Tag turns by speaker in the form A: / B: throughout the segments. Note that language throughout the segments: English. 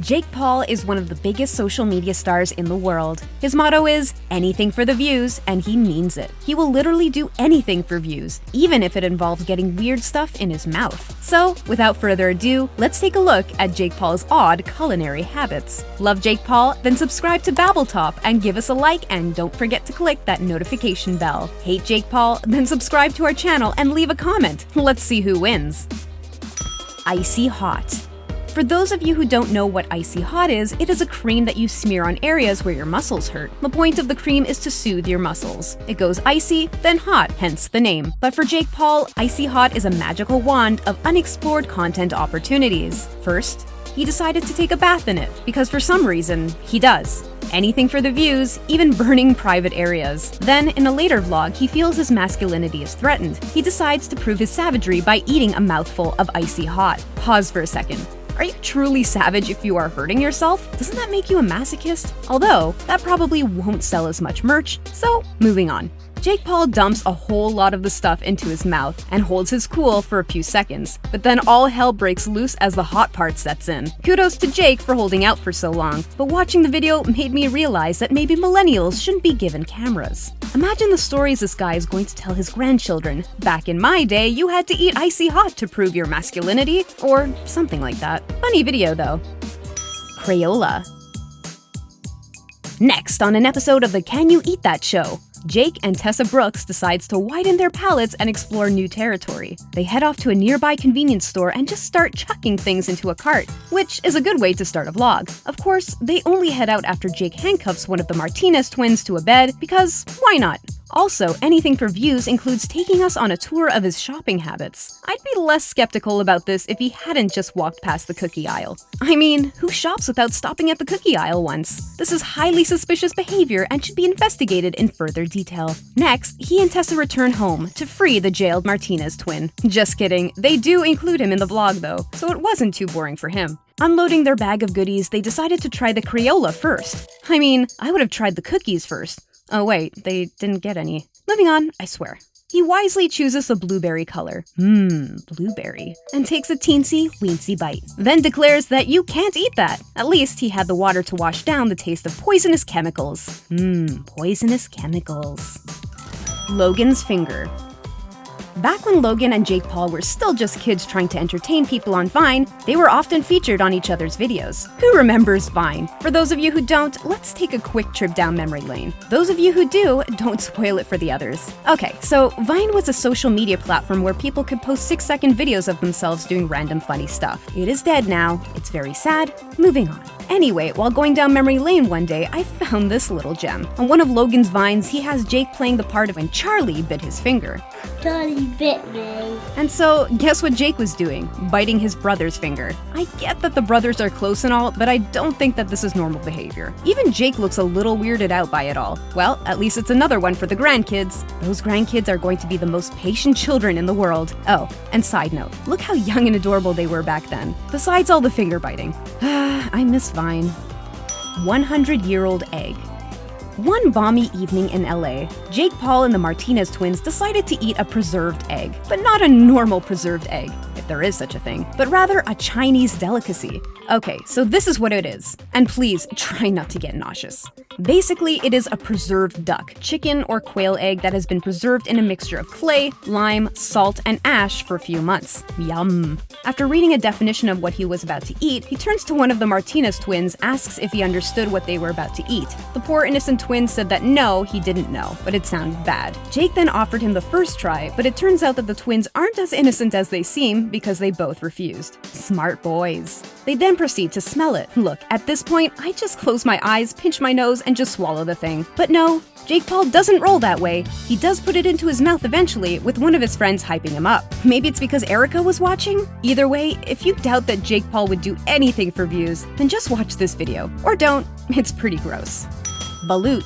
A: Jake Paul is one of the biggest social media stars in the world. His motto is, anything for the views, and he means it. He will literally do anything for views, even if it involves getting weird stuff in his mouth. So, without further ado, let's take a look at Jake Paul's odd culinary habits. Love Jake Paul? Then subscribe to Babbletop and give us a like, and don't forget to click that notification bell. Hate Jake Paul? Then subscribe to our channel and leave a comment. Let's see who wins. Icy Hot. For those of you who don't know what Icy Hot is, it is a cream that you smear on areas where your muscles hurt. The point of the cream is to soothe your muscles. It goes icy, then hot, hence the name. But for Jake Paul, Icy Hot is a magical wand of unexplored content opportunities. First, he decided to take a bath in it, because for some reason, he does. Anything for the views, even burning private areas. Then, in a later vlog, he feels his masculinity is threatened. He decides to prove his savagery by eating a mouthful of Icy Hot. Pause for a second. Are you truly savage if you are hurting yourself? Doesn't that make you a masochist? Although, that probably won't sell as much merch, so moving on. Jake Paul dumps a whole lot of the stuff into his mouth and holds his cool for a few seconds, but then all hell breaks loose as the hot part sets in. Kudos to Jake for holding out for so long, but watching the video made me realize that maybe millennials shouldn't be given cameras. Imagine the stories this guy is going to tell his grandchildren. Back in my day, you had to eat Icy Hot to prove your masculinity, or something like that. Funny video though. Crayola. Next on an episode of the Can You Eat That show, Jake and Tessa Brooks decides to widen their palates and explore new territory. They head off to a nearby convenience store and just start chucking things into a cart, which is a good way to start a vlog. Of course, they only head out after Jake handcuffs one of the Martinez twins to a bed, because why not? Also, anything for views includes taking us on a tour of his shopping habits. I'd be less skeptical about this if he hadn't just walked past the cookie aisle. I mean, who shops without stopping at the cookie aisle once? This is highly suspicious behavior and should be investigated in further detail. Next, he and Tessa return home to free the jailed Martinez twin. Just kidding, they do include him in the vlog though, so it wasn't too boring for him. Unloading their bag of goodies, they decided to try the Crayola first. I mean, I would have tried the cookies first. Oh wait, they didn't get any. Moving on, I swear. He wisely chooses a blueberry color. Blueberry. And takes a teensy-weensy bite. Then declares that you can't eat that. At least he had the water to wash down the taste of poisonous chemicals. Poisonous chemicals. Logan's finger. Back when Logan and Jake Paul were still just kids trying to entertain people on Vine, they were often featured on each other's videos. Who remembers Vine? For those of you who don't, let's take a quick trip down memory lane. Those of you who do, don't spoil it for the others. Okay, so Vine was a social media platform where people could post 6-second videos of themselves doing random funny stuff. It is dead now. It's very sad. Moving on. Anyway, while going down memory lane one day, I found this little gem. On one of Logan's Vines, he has Jake playing the part of when Charlie bit his finger.
B: Charlie bit me.
A: And so, guess what Jake was doing? Biting his brother's finger. I get that the brothers are close and all, but I don't think that this is normal behavior. Even Jake looks a little weirded out by it all. Well, at least it's another one for the grandkids. Those grandkids are going to be the most patient children in the world. Oh, and side note, look how young and adorable they were back then. Besides all the finger biting. I miss Vine. 100-year-old egg. One balmy evening in LA, Jake Paul and the Martinez twins decided to eat a preserved egg. But not a normal preserved egg, if there is such a thing, but rather a Chinese delicacy. Okay, so this is what it is. And please, try not to get nauseous. Basically, it is a preserved duck, chicken, or quail egg that has been preserved in a mixture of clay, lime, salt, and ash for a few months. Yum. After reading a definition of what he was about to eat, he turns to one of the Martinez twins, asks if he understood what they were about to eat. The poor innocent twin said that no, he didn't know, but it sounded bad. Jake then offered him the first try, but it turns out that the twins aren't as innocent as they seem because they both refused. Smart boys. They then proceed to smell it. Look, at this point, I just close my eyes, pinch my nose, and just swallow the thing. But no, Jake Paul doesn't roll that way. He does put it into his mouth eventually, with one of his friends hyping him up. Maybe it's because Erica was watching? Either way, if you doubt that Jake Paul would do anything for views, then just watch this video. Or don't, it's pretty gross. Balut.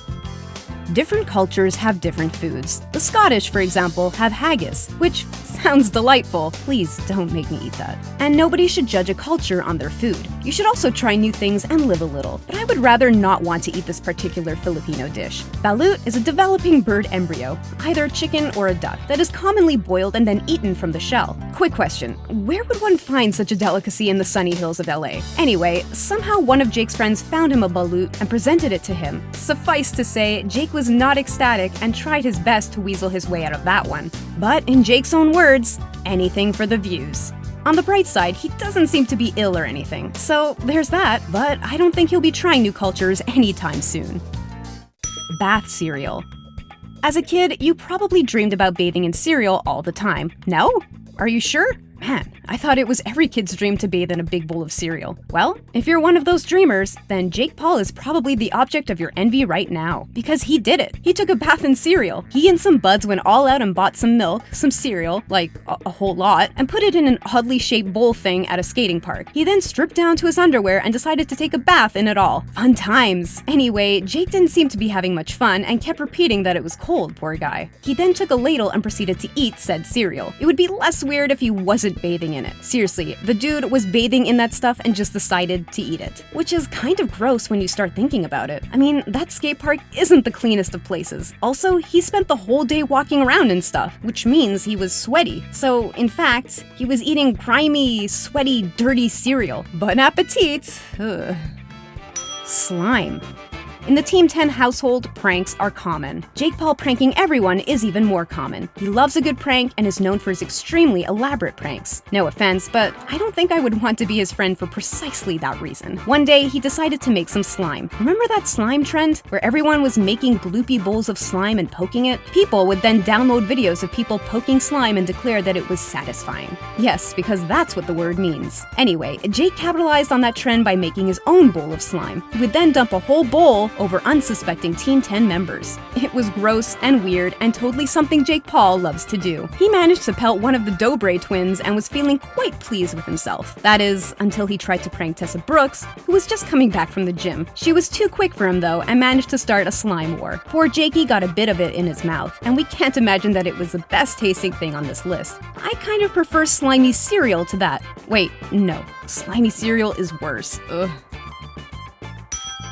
A: Different cultures have different foods. The Scottish, for example, have haggis, which Sounds delightful. Please don't make me eat that. And nobody should judge a culture on their food. You should also try new things and live a little, but I would rather not want to eat this particular Filipino dish. Balut is a developing bird embryo, either a chicken or a duck, that is commonly boiled and then eaten from the shell. Quick question, where would one find such a delicacy in the sunny hills of LA? Anyway, somehow one of Jake's friends found him a balut and presented it to him. Suffice to say, Jake was not ecstatic and tried his best to weasel his way out of that one. But in Jake's own words, anything for the views. On the bright side, he doesn't seem to be ill or anything, so there's that, but I don't think he'll be trying new cultures anytime soon. Bath cereal. As a kid, you probably dreamed about bathing in cereal all the time. No? Are you sure? Man, I thought it was every kid's dream to bathe in a big bowl of cereal. Well, if you're one of those dreamers, then Jake Paul is probably the object of your envy right now. Because he did it. He took a bath in cereal. He and some buds went all out and bought some milk, some cereal, like a whole lot, and put it in an oddly shaped bowl thing at a skating park. He then stripped down to his underwear and decided to take a bath in it all. Fun times. Anyway, Jake didn't seem to be having much fun and kept repeating that it was cold, poor guy. He then took a ladle and proceeded to eat said cereal. It would be less weird if he wasn't bathing in it. Seriously, the dude was bathing in that stuff and just decided to eat it. Which is kind of gross when you start thinking about it. I mean, that skate park isn't the cleanest of places. Also, he spent the whole day walking around and stuff, which means he was sweaty. So, in fact, he was eating grimy, sweaty, dirty cereal. Bon appetit! Ugh. Slime. In the Team 10 household, pranks are common. Jake Paul pranking everyone is even more common. He loves a good prank and is known for his extremely elaborate pranks. No offense, but I don't think I would want to be his friend for precisely that reason. One day, he decided to make some slime. Remember that slime trend? Where everyone was making gloopy bowls of slime and poking it? People would then download videos of people poking slime and declare that it was satisfying. Yes, because that's what the word means. Anyway, Jake capitalized on that trend by making his own bowl of slime. He would then dump a whole bowl over unsuspecting Team 10 members. It was gross and weird and totally something Jake Paul loves to do. He managed to pelt one of the Dobre twins and was feeling quite pleased with himself. That is, until he tried to prank Tessa Brooks, who was just coming back from the gym. She was too quick for him though and managed to start a slime war. Poor Jakey got a bit of it in his mouth, and we can't imagine that it was the best tasting thing on this list. I kind of prefer slimy cereal to that. Wait, no. Slimy cereal is worse. Ugh.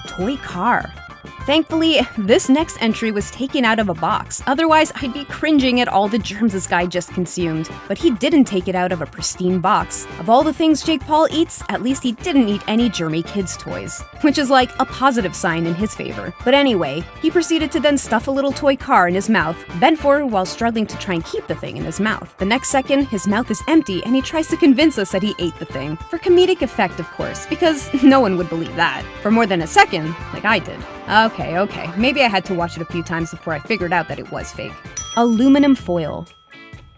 A: Toy car. Thankfully, this next entry was taken out of a box. Otherwise, I'd be cringing at all the germs this guy just consumed. But he didn't take it out of a pristine box. Of all the things Jake Paul eats, at least he didn't eat any germy kids' toys. Which is like a positive sign in his favor. But anyway, he proceeded to then stuff a little toy car in his mouth, bent forward while struggling to try and keep the thing in his mouth. The next second, his mouth is empty and he tries to convince us that he ate the thing. For comedic effect, of course, because no one would believe that. For more than a second, like I did. Okay, maybe I had to watch it a few times before I figured out that it was fake. Aluminum foil.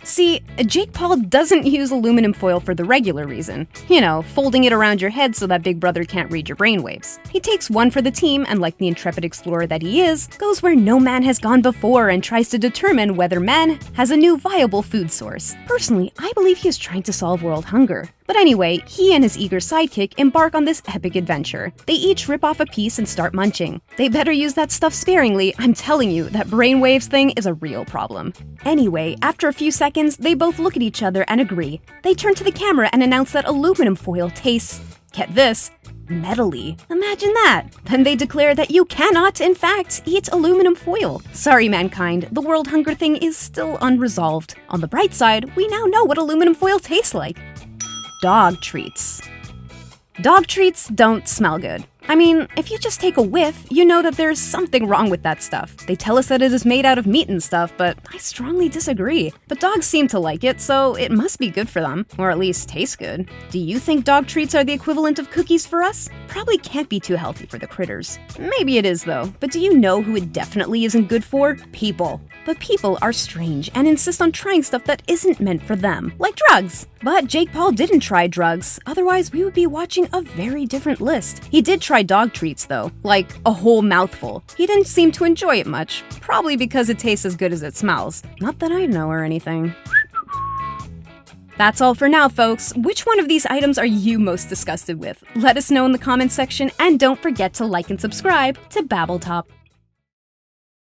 A: See, Jake Paul doesn't use aluminum foil for the regular reason. You know, folding it around your head so that Big Brother can't read your brainwaves. He takes one for the team and, like the intrepid explorer that he is, goes where no man has gone before and tries to determine whether man has a new viable food source. Personally, I believe he is trying to solve world hunger. But anyway, he and his eager sidekick embark on this epic adventure. They each rip off a piece and start munching. They better use that stuff sparingly. I'm telling you, that brainwaves thing is a real problem. Anyway, after a few seconds, they both look at each other and agree. They turn to the camera and announce that aluminum foil tastes, get this, metally. Imagine that. Then they declare that you cannot, in fact, eat aluminum foil. Sorry, mankind, the world hunger thing is still unresolved. On the bright side, we now know what aluminum foil tastes like. Dog treats. Dog treats don't smell good. I mean, if you just take a whiff, you know that there's something wrong with that stuff. They tell us that it is made out of meat and stuff, but I strongly disagree. But dogs seem to like it, so it must be good for them, or at least taste good. Do you think dog treats are the equivalent of cookies for us? Probably can't be too healthy for the critters. Maybe it is though, but do you know who it definitely isn't good for? People. But people are strange and insist on trying stuff that isn't meant for them, like drugs. But Jake Paul didn't try drugs, otherwise we would be watching a very different list. He did try dog treats though, like a whole mouthful. He didn't seem to enjoy it much, probably because it tastes as good as it smells. Not that I know or anything. That's all for now, folks. Which one of these items are you most disgusted with? Let us know in the comments section, and don't forget to like and subscribe to Babbletop.